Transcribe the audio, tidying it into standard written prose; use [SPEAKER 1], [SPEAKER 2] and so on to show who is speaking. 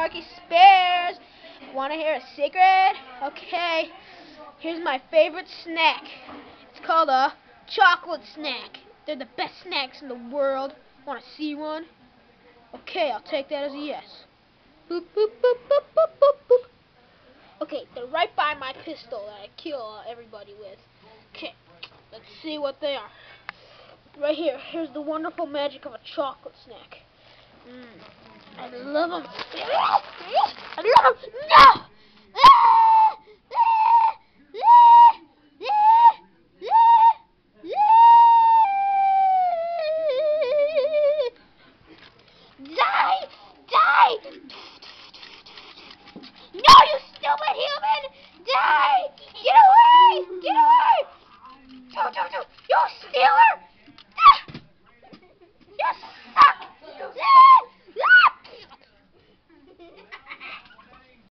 [SPEAKER 1] Sparky Spares. Want to hear a secret? Okay, here's my favorite snack. It's called a chocolate snack. They're the best snacks in the world. Want to see one? Okay, I'll take that as a yes. Boop, boop, boop, boop, boop, boop, boop. Okay, they're right by my pistol that I kill everybody with. Okay, let's see what they are. Right here. Here's the wonderful magic of a chocolate snack. I love them. I love them. No! Die! Die! No, you stupid human! Die! Get away! Get away!